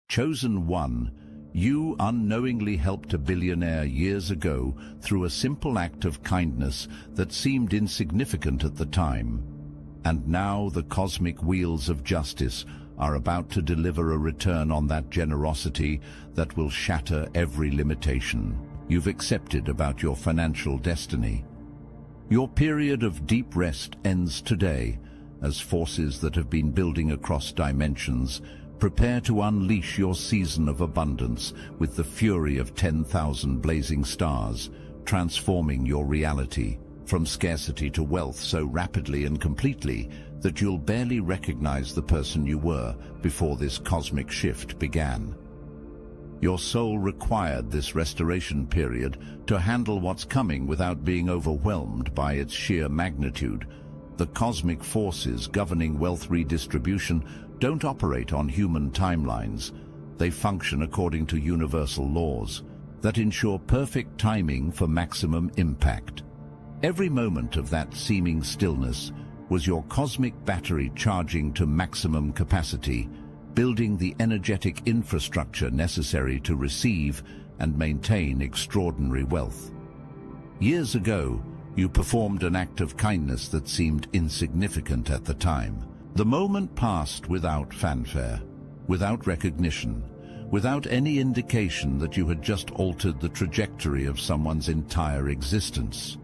Chosen one, you unknowingly helped a billionaire years ago through a simple act of kindness that seemed insignificant at the time. And now the cosmic wheels of justice are about to deliver a return on that generosity that will shatter every limitation you've accepted about your financial destiny. Your period of deep rest ends today, as forces that have been building across dimensions prepare to unleash your season of abundance with the fury of 10,000 blazing stars, transforming your reality from scarcity to wealth so rapidly and completely that you'll barely recognize the person you were before this cosmic shift began. Your soul required this restoration period to handle what's coming without being overwhelmed by its sheer magnitude. The cosmic forces governing wealth redistribution don't operate on human timelines. They function according to universal laws that ensure perfect timing for maximum impact. Every moment of that seeming stillness was your cosmic battery charging to maximum capacity, building the energetic infrastructure necessary to receive and maintain extraordinary wealth. Years ago, you performed an act of kindness that seemed insignificant at the time. The moment passed without fanfare, without recognition, without any indication that you had just altered the trajectory of someone's entire existence.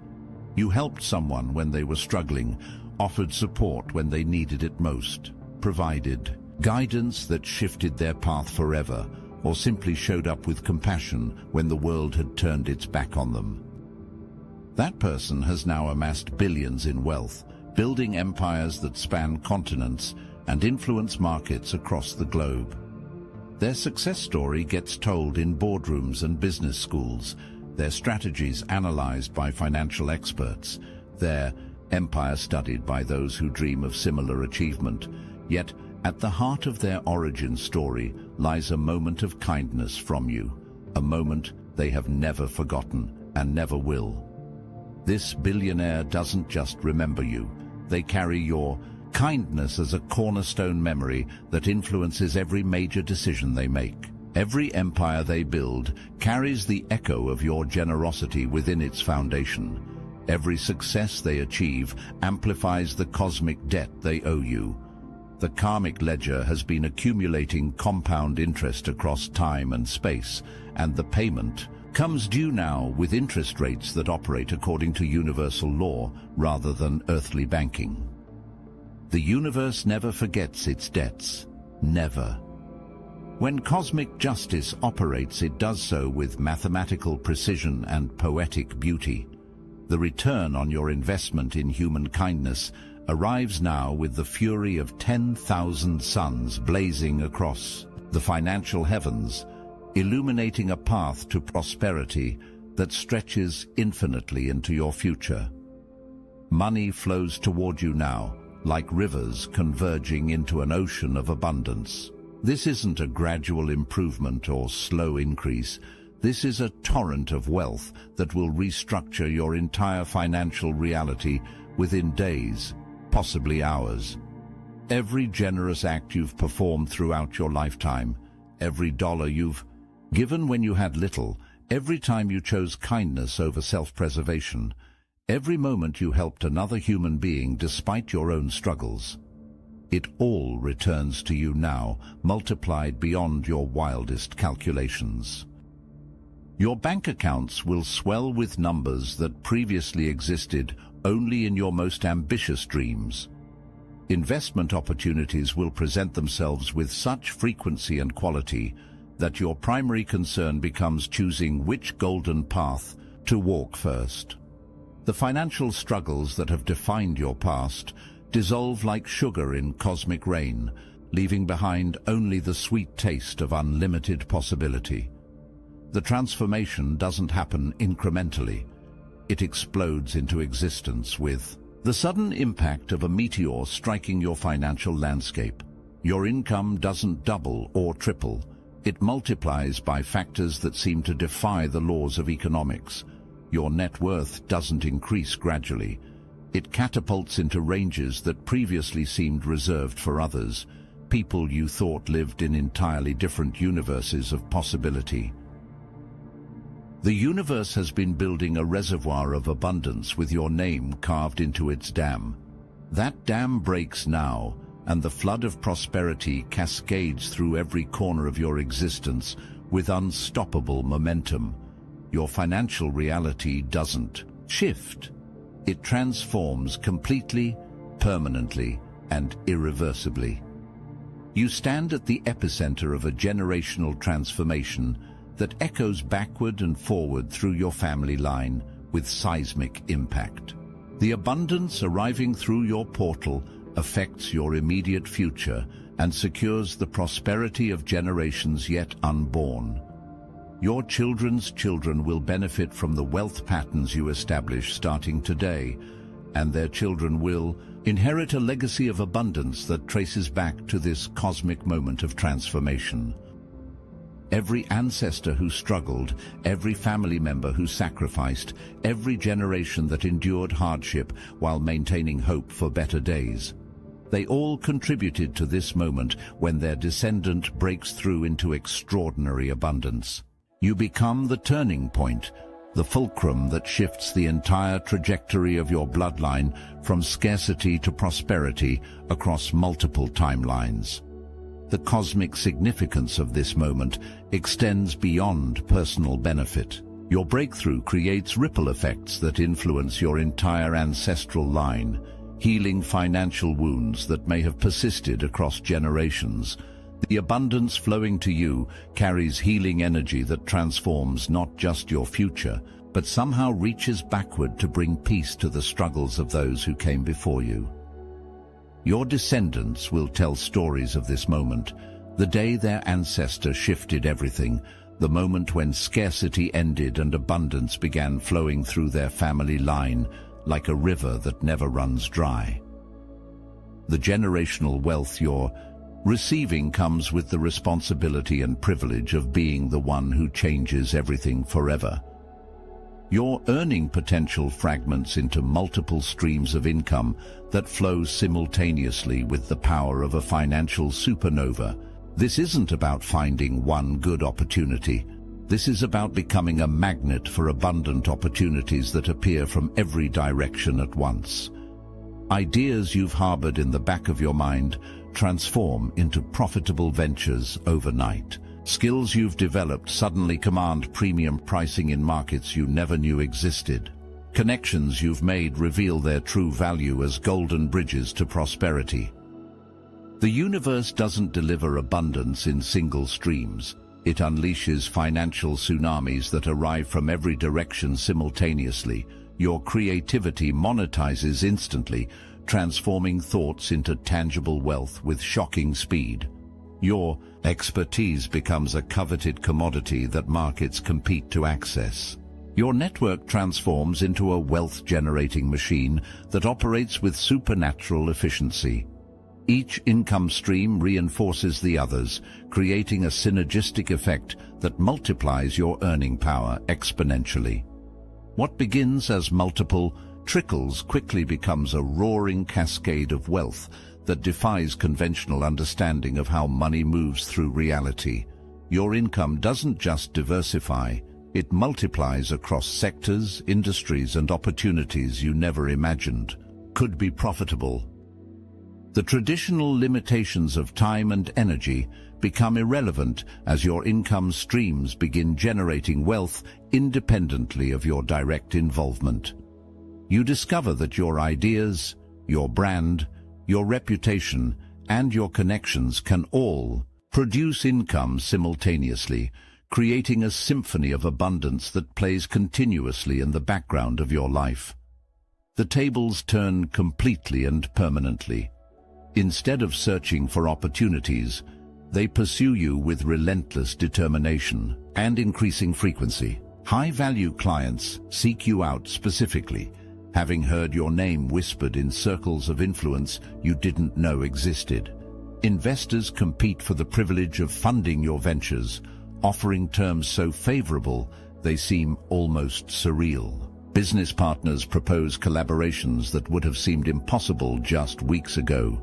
You helped someone when they were struggling, offered support when they needed it most, provided guidance that shifted their path forever, or simply showed up with compassion when the world had turned its back on them. That person has now amassed billions in wealth, building empires that span continents and influence markets across the globe. Their success story gets told in boardrooms and business schools, their strategies analyzed by financial experts, their empire studied by those who dream of similar achievement. Yet, at the heart of their origin story lies a moment of kindness from you, a moment they have never forgotten and never will. This billionaire doesn't just remember you. They carry your kindness as a cornerstone memory that influences every major decision they make. Every empire they build carries the echo of your generosity within its foundation. Every success they achieve amplifies the cosmic debt they owe you. The karmic ledger has been accumulating compound interest across time and space, and the payment comes due now with interest rates that operate according to universal law rather than earthly banking. The universe never forgets its debts. Never. When cosmic justice operates, it does so with mathematical precision and poetic beauty. The return on your investment in human kindness arrives now with the fury of 10,000 suns blazing across the financial heavens, illuminating a path to prosperity that stretches infinitely into your future. Money flows toward you now, like rivers converging into an ocean of abundance. This isn't a gradual improvement or slow increase. This is a torrent of wealth that will restructure your entire financial reality within days, possibly hours. Every generous act you've performed throughout your lifetime, every dollar you've given when you had little, every time you chose kindness over self-preservation, every moment you helped another human being despite your own struggles, it all returns to you now, multiplied beyond your wildest calculations. Your bank accounts will swell with numbers that previously existed only in your most ambitious dreams. Investment opportunities will present themselves with such frequency and quality that your primary concern becomes choosing which golden path to walk first. The financial struggles that have defined your past dissolve like sugar in cosmic rain, leaving behind only the sweet taste of unlimited possibility. The transformation doesn't happen incrementally. It explodes into existence with the sudden impact of a meteor striking your financial landscape. Your income doesn't double or triple. It multiplies by factors that seem to defy the laws of economics. Your net worth doesn't increase gradually. It catapults into ranges that previously seemed reserved for others, people you thought lived in entirely different universes of possibility. The universe has been building a reservoir of abundance with your name carved into its dam. That dam breaks now, and the flood of prosperity cascades through every corner of your existence with unstoppable momentum. Your financial reality doesn't shift. It transforms completely, permanently, and irreversibly. You stand at the epicenter of a generational transformation that echoes backward and forward through your family line with seismic impact. The abundance arriving through your portal affects your immediate future and secures the prosperity of generations yet unborn. Your children's children will benefit from the wealth patterns you establish starting today, and their children will inherit a legacy of abundance that traces back to this cosmic moment of transformation. Every ancestor who struggled, every family member who sacrificed, every generation that endured hardship while maintaining hope for better days. They all contributed to this moment when their descendant breaks through into extraordinary abundance. You become the turning point, the fulcrum that shifts the entire trajectory of your bloodline from scarcity to prosperity across multiple timelines. The cosmic significance of this moment extends beyond personal benefit. Your breakthrough creates ripple effects that influence your entire ancestral line, healing financial wounds that may have persisted across generations. The abundance flowing to you carries healing energy that transforms not just your future, but somehow reaches backward to bring peace to the struggles of those who came before you. Your descendants will tell stories of this moment, the day their ancestor shifted everything, the moment when scarcity ended and abundance began flowing through their family line like a river that never runs dry. The generational wealth you're receiving comes with the responsibility and privilege of being the one who changes everything forever. Your earning potential fragments into multiple streams of income that flow simultaneously with the power of a financial supernova. This isn't about finding one good opportunity. This is about becoming a magnet for abundant opportunities that appear from every direction at once. Ideas you've harbored in the back of your mind transform into profitable ventures overnight. Skills you've developed suddenly command premium pricing in markets you never knew existed. Connections you've made reveal their true value as golden bridges to prosperity. The universe doesn't deliver abundance in single streams. It unleashes financial tsunamis that arrive from every direction simultaneously. Your creativity monetizes instantly, transforming thoughts into tangible wealth with shocking speed. Your expertise becomes a coveted commodity that markets compete to access. Your network transforms into a wealth-generating machine that operates with supernatural efficiency. Each income stream reinforces the others, creating a synergistic effect that multiplies your earning power exponentially. What begins as multiple trickles quickly becomes a roaring cascade of wealth that defies conventional understanding of how money moves through reality. Your income doesn't just diversify, it multiplies across sectors, industries, and opportunities you never imagined could be profitable. The traditional limitations of time and energy become irrelevant as your income streams begin generating wealth independently of your direct involvement. You discover that your ideas, your brand, your reputation, and your connections can all produce income simultaneously, creating a symphony of abundance that plays continuously in the background of your life. The tables turn completely and permanently. Instead of searching for opportunities, they pursue you with relentless determination and increasing frequency. High-value clients seek you out specifically, having heard your name whispered in circles of influence you didn't know existed. Investors compete for the privilege of funding your ventures, offering terms so favorable they seem almost surreal. Business partners propose collaborations that would have seemed impossible just weeks ago.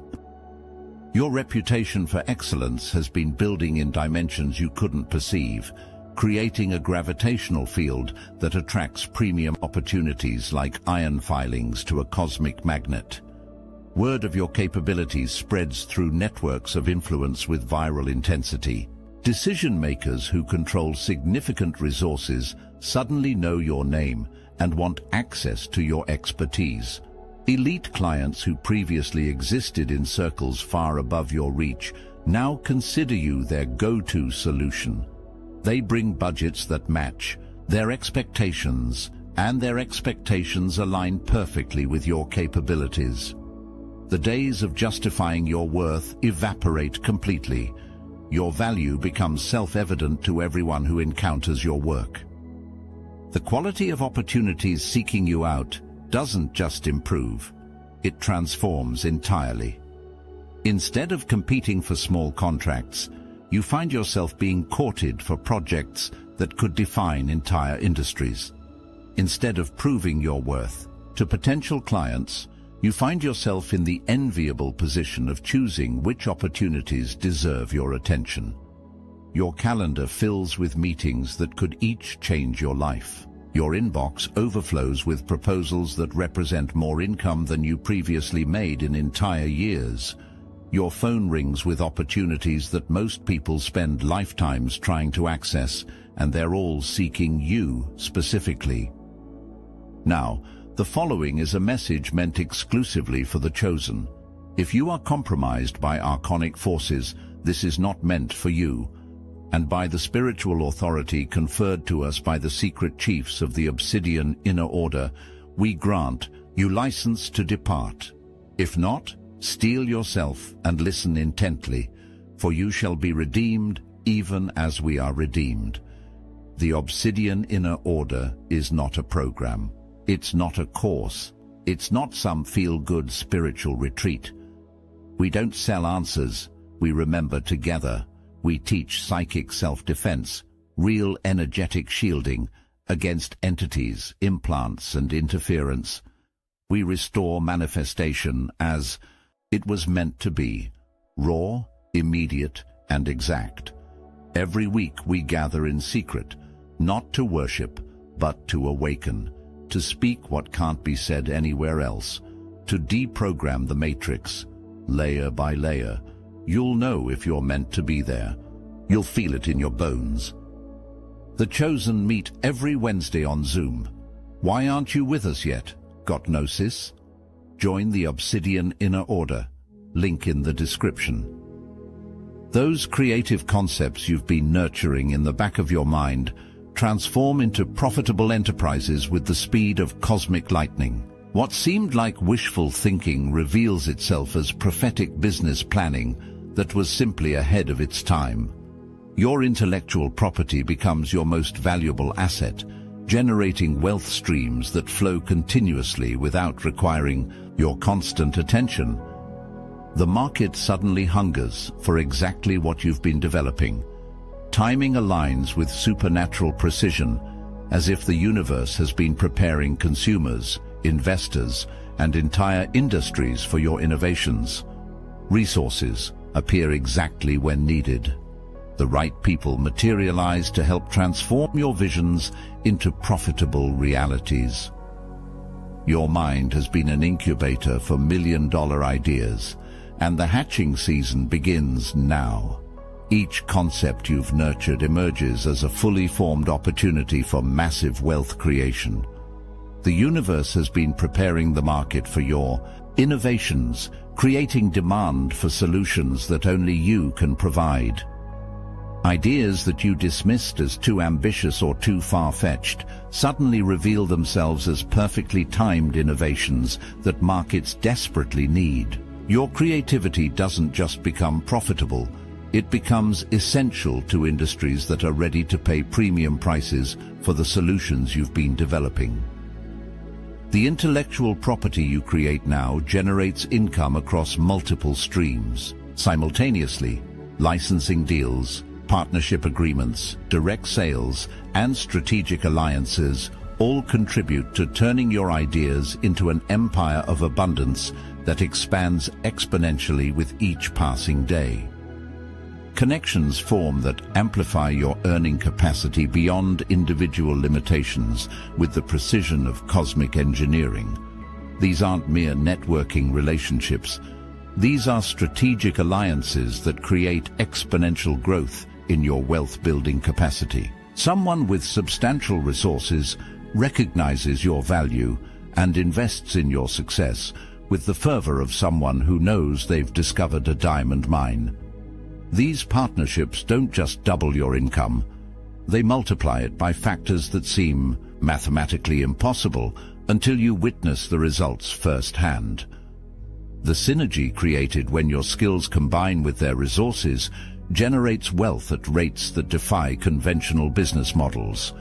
Your reputation for excellence has been building in dimensions you couldn't perceive, creating a gravitational field that attracts premium opportunities like iron filings to a cosmic magnet. Word of your capabilities spreads through networks of influence with viral intensity. Decision-makers who control significant resources suddenly know your name and want access to your expertise. Elite clients who previously existed in circles far above your reach now consider you their go-to solution. They bring budgets that match their expectations, and their expectations align perfectly with your capabilities. The days of justifying your worth evaporate completely. Your value becomes self-evident to everyone who encounters your work. The quality of opportunities seeking you out doesn't just improve, it transforms entirely. Instead of competing for small contracts, you find yourself being courted for projects that could define entire industries. Instead of proving your worth to potential clients, you find yourself in the enviable position of choosing which opportunities deserve your attention. Your calendar fills with meetings that could each change your life. Your inbox overflows with proposals that represent more income than you previously made in entire years. Your phone rings with opportunities that most people spend lifetimes trying to access, and they're all seeking you specifically. Now, the following is a message meant exclusively for the chosen. If you are compromised by archonic forces, this is not meant for you. And by the spiritual authority conferred to us by the secret chiefs of the Obsidian Inner Order, we grant you license to depart. If not, steel yourself and listen intently, for you shall be redeemed even as we are redeemed. The Obsidian Inner Order is not a program. It's not a course. It's not some feel-good spiritual retreat. We don't sell answers. We remember together. We teach psychic self-defense, real energetic shielding against entities, implants, and interference. We restore manifestation as it was meant to be, raw, immediate, and exact. Every week we gather in secret, not to worship, but to awaken, to speak what can't be said anywhere else, to deprogram the matrix, layer by layer. You'll know if you're meant to be there. You'll feel it in your bones. The chosen meet every Wednesday on Zoom. Why aren't you with us yet? Got gnosis? Join the Obsidian Inner Order. Link in the description. Those creative concepts you've been nurturing in the back of your mind transform into profitable enterprises with the speed of cosmic lightning. What seemed like wishful thinking reveals itself as prophetic business planning that was simply ahead of its time. Your intellectual property becomes your most valuable asset, generating wealth streams that flow continuously without requiring your constant attention. The market suddenly hungers for exactly what you've been developing. Timing aligns with supernatural precision, as if the universe has been preparing consumers, investors, and entire industries for your innovations. Resources appear exactly when needed. The right people materialize to help transform your visions into profitable realities. Your mind has been an incubator for million-dollar ideas, and the hatching season begins now. Each concept you've nurtured emerges as a fully formed opportunity for massive wealth creation. The universe has been preparing the market for your innovations, creating demand for solutions that only you can provide. Ideas that you dismissed as too ambitious or too far-fetched suddenly reveal themselves as perfectly timed innovations that markets desperately need. Your creativity doesn't just become profitable, it becomes essential to industries that are ready to pay premium prices for the solutions you've been developing. The intellectual property you create now generates income across multiple streams. Simultaneously, licensing deals, partnership agreements, direct sales, and strategic alliances all contribute to turning your ideas into an empire of abundance that expands exponentially with each passing day. Connections form that amplify your earning capacity beyond individual limitations with the precision of cosmic engineering. These aren't mere networking relationships. These are strategic alliances that create exponential growth in your wealth-building capacity. Someone with substantial resources recognizes your value and invests in your success with the fervor of someone who knows they've discovered a diamond mine. These partnerships don't just double your income, they multiply it by factors that seem mathematically impossible until you witness the results firsthand. The synergy created when your skills combine with their resources generates wealth at rates that defy conventional business models.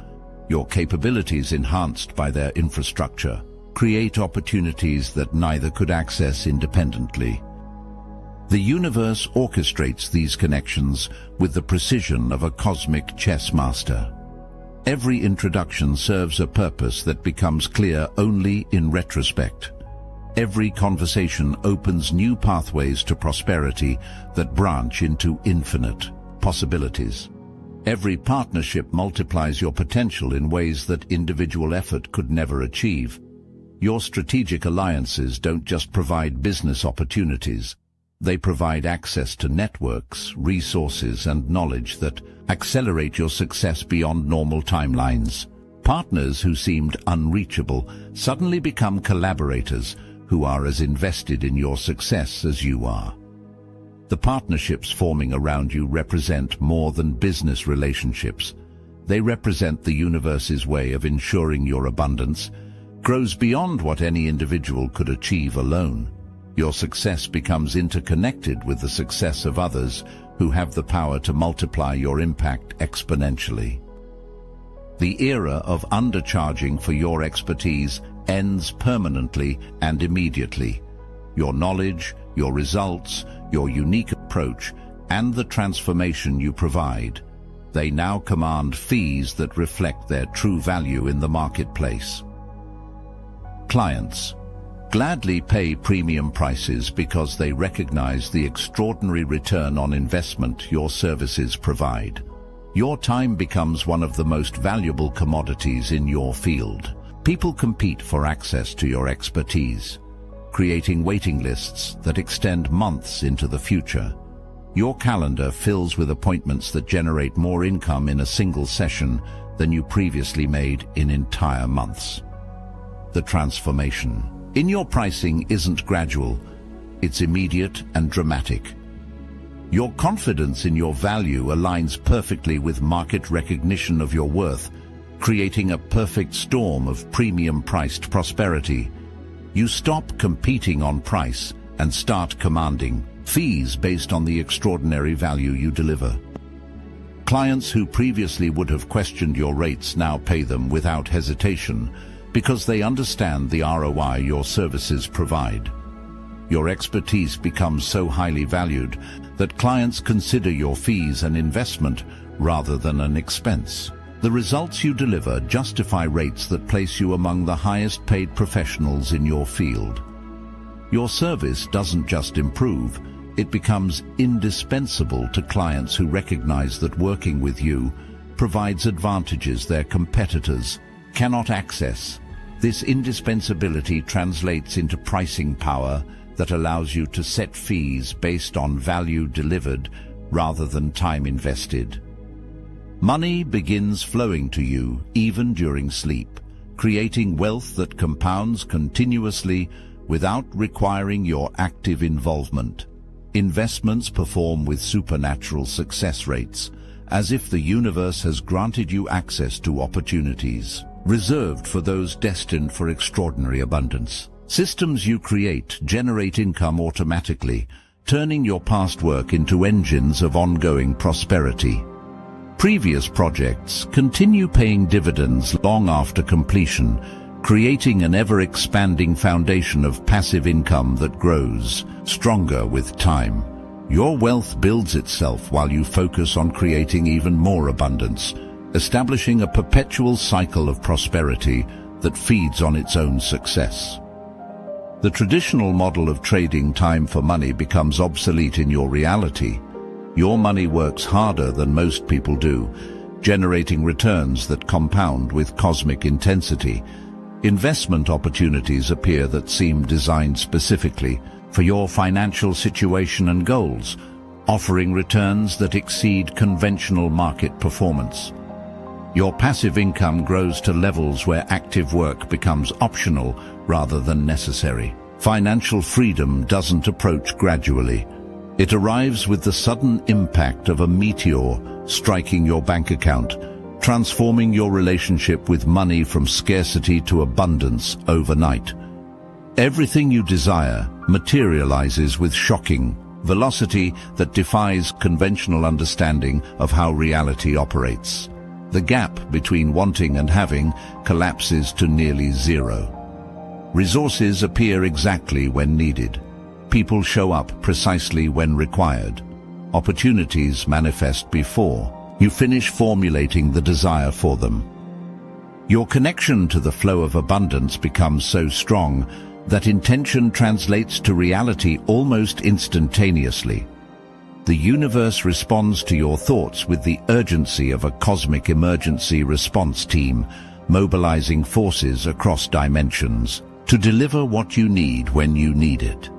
Your capabilities, enhanced by their infrastructure, create opportunities that neither could access independently. The universe orchestrates these connections with the precision of a cosmic chess master. Every introduction serves a purpose that becomes clear only in retrospect. Every conversation opens new pathways to prosperity that branch into infinite possibilities. Every partnership multiplies your potential in ways that individual effort could never achieve. Your strategic alliances don't just provide business opportunities. They provide access to networks, resources, and knowledge that accelerate your success beyond normal timelines. Partners who seemed unreachable suddenly become collaborators who are as invested in your success as you are. The partnerships forming around you represent more than business relationships. They represent the universe's way of ensuring your abundance grows beyond what any individual could achieve alone. Your success becomes interconnected with the success of others who have the power to multiply your impact exponentially. The era of undercharging for your expertise ends permanently and immediately. Your knowledge, your results, your unique approach, and the transformation you provide, they now command fees that reflect their true value in the marketplace. Clients gladly pay premium prices because they recognize the extraordinary return on investment your services provide. Your time becomes one of the most valuable commodities in your field. People compete for access to your expertise, creating waiting lists that extend months into the future. Your calendar fills with appointments that generate more income in a single session than you previously made in entire months. The transformation in your pricing isn't gradual, it's immediate and dramatic. Your confidence in your value aligns perfectly with market recognition of your worth, creating a perfect storm of premium-priced prosperity. You stop competing on price and start commanding fees based on the extraordinary value you deliver. Clients who previously would have questioned your rates now pay them without hesitation because they understand the ROI your services provide. Your expertise becomes so highly valued that clients consider your fees an investment rather than an expense. The results you deliver justify rates that place you among the highest paid professionals in your field. Your service doesn't just improve, it becomes indispensable to clients who recognize that working with you provides advantages their competitors cannot access. This indispensability translates into pricing power that allows you to set fees based on value delivered rather than time invested. Money begins flowing to you even during sleep, creating wealth that compounds continuously without requiring your active involvement. Investments perform with supernatural success rates, as if the universe has granted you access to opportunities reserved for those destined for extraordinary abundance. Systems you create generate income automatically, turning your past work into engines of ongoing prosperity. Previous projects continue paying dividends long after completion, creating an ever-expanding foundation of passive income that grows stronger with time. Your wealth builds itself while you focus on creating even more abundance, establishing a perpetual cycle of prosperity that feeds on its own success. The traditional model of trading time for money becomes obsolete in your reality. Your money works harder than most people do, generating returns that compound with cosmic intensity. Investment opportunities appear that seem designed specifically for your financial situation and goals, offering returns that exceed conventional market performance. Your passive income grows to levels where active work becomes optional rather than necessary. Financial freedom doesn't approach gradually. It arrives with the sudden impact of a meteor striking your bank account, transforming your relationship with money from scarcity to abundance overnight. Everything you desire materializes with shocking velocity that defies conventional understanding of how reality operates. The gap between wanting and having collapses to nearly zero. Resources appear exactly when needed. People show up precisely when required. Opportunities manifest before you finish formulating the desire for them. Your connection to the flow of abundance becomes so strong that intention translates to reality almost instantaneously. The universe responds to your thoughts with the urgency of a cosmic emergency response team, mobilizing forces across dimensions to deliver what you need when you need it.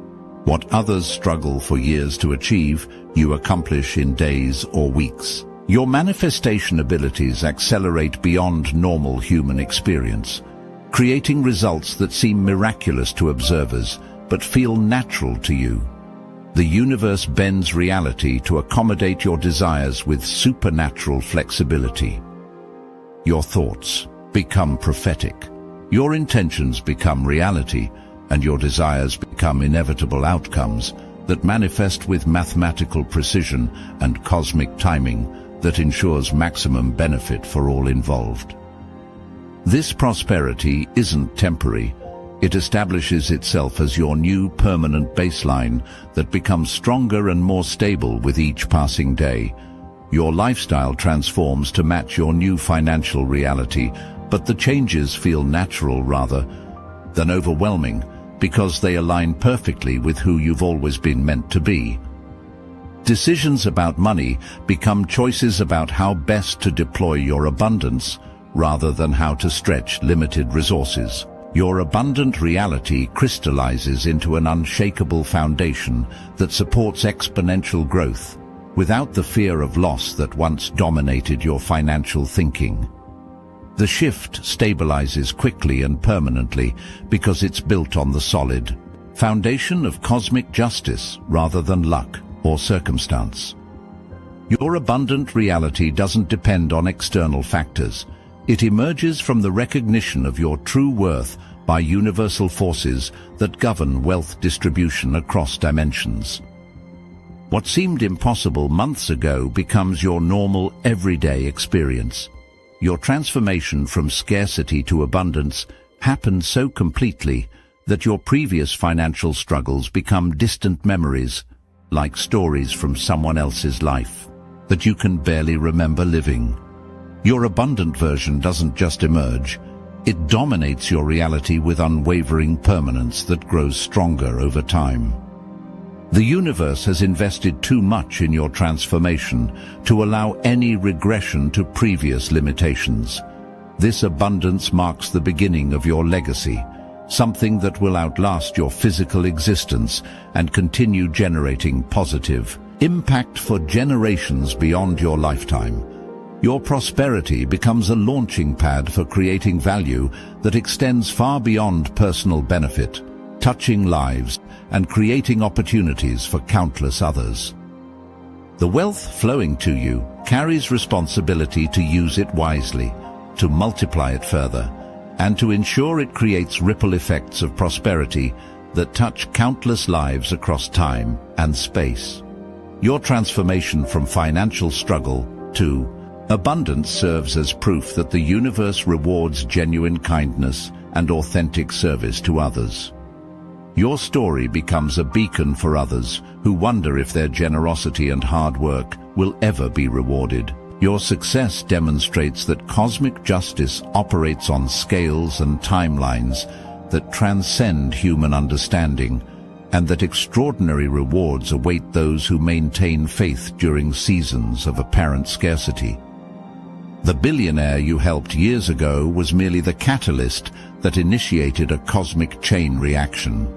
What others struggle for years to achieve, you accomplish in days or weeks. Your manifestation abilities accelerate beyond normal human experience, creating results that seem miraculous to observers but feel natural to you. The universe bends reality to accommodate your desires with supernatural flexibility. Your thoughts become prophetic. Your intentions become reality, and your desires become inevitable outcomes that manifest with mathematical precision and cosmic timing that ensures maximum benefit for all involved. This prosperity isn't temporary. It establishes itself as your new permanent baseline that becomes stronger and more stable with each passing day. Your lifestyle transforms to match your new financial reality, but the changes feel natural rather than overwhelming because they align perfectly with who you've always been meant to be. Decisions about money become choices about how best to deploy your abundance rather than how to stretch limited resources. Your abundant reality crystallizes into an unshakable foundation that supports exponential growth without the fear of loss that once dominated your financial thinking. The shift stabilizes quickly and permanently because it's built on the solid foundation of cosmic justice rather than luck or circumstance. Your abundant reality doesn't depend on external factors. It emerges from the recognition of your true worth by universal forces that govern wealth distribution across dimensions. What seemed impossible months ago becomes your normal, everyday experience. Your transformation from scarcity to abundance happens so completely that your previous financial struggles become distant memories, like stories from someone else's life that you can barely remember living. Your abundant version doesn't just emerge, it dominates your reality with unwavering permanence that grows stronger over time. The universe has invested too much in your transformation to allow any regression to previous limitations. This abundance marks the beginning of your legacy, something that will outlast your physical existence and continue generating positive impact for generations beyond your lifetime. Your prosperity becomes a launching pad for creating value that extends far beyond personal benefit, touching lives and creating opportunities for countless others. The wealth flowing to you carries responsibility to use it wisely, to multiply it further, and to ensure it creates ripple effects of prosperity that touch countless lives across time and space. Your transformation from financial struggle to abundance serves as proof that the universe rewards genuine kindness and authentic service to others. Your story becomes a beacon for others who wonder if their generosity and hard work will ever be rewarded. Your success demonstrates that cosmic justice operates on scales and timelines that transcend human understanding, and that extraordinary rewards await those who maintain faith during seasons of apparent scarcity. The billionaire you helped years ago was merely the catalyst that initiated a cosmic chain reaction.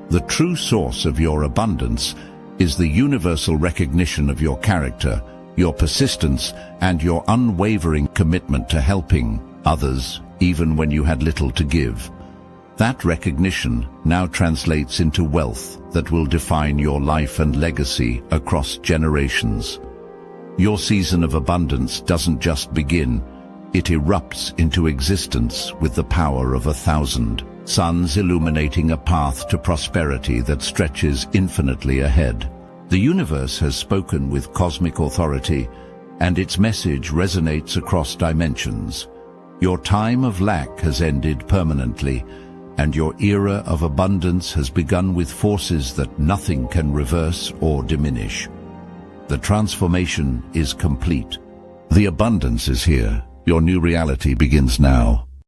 The true source of your abundance is the universal recognition of your character, your persistence, and your unwavering commitment to helping others, even when you had little to give. That recognition now translates into wealth that will define your life and legacy across generations. Your season of abundance doesn't just begin, it erupts into existence with the power of 1,000 suns illuminating a path to prosperity that stretches infinitely ahead. The universe has spoken with cosmic authority, and its message resonates across dimensions. Your time of lack has ended permanently, and your era of abundance has begun with forces that nothing can reverse or diminish. The transformation is complete. The abundance is here. Your new reality begins now.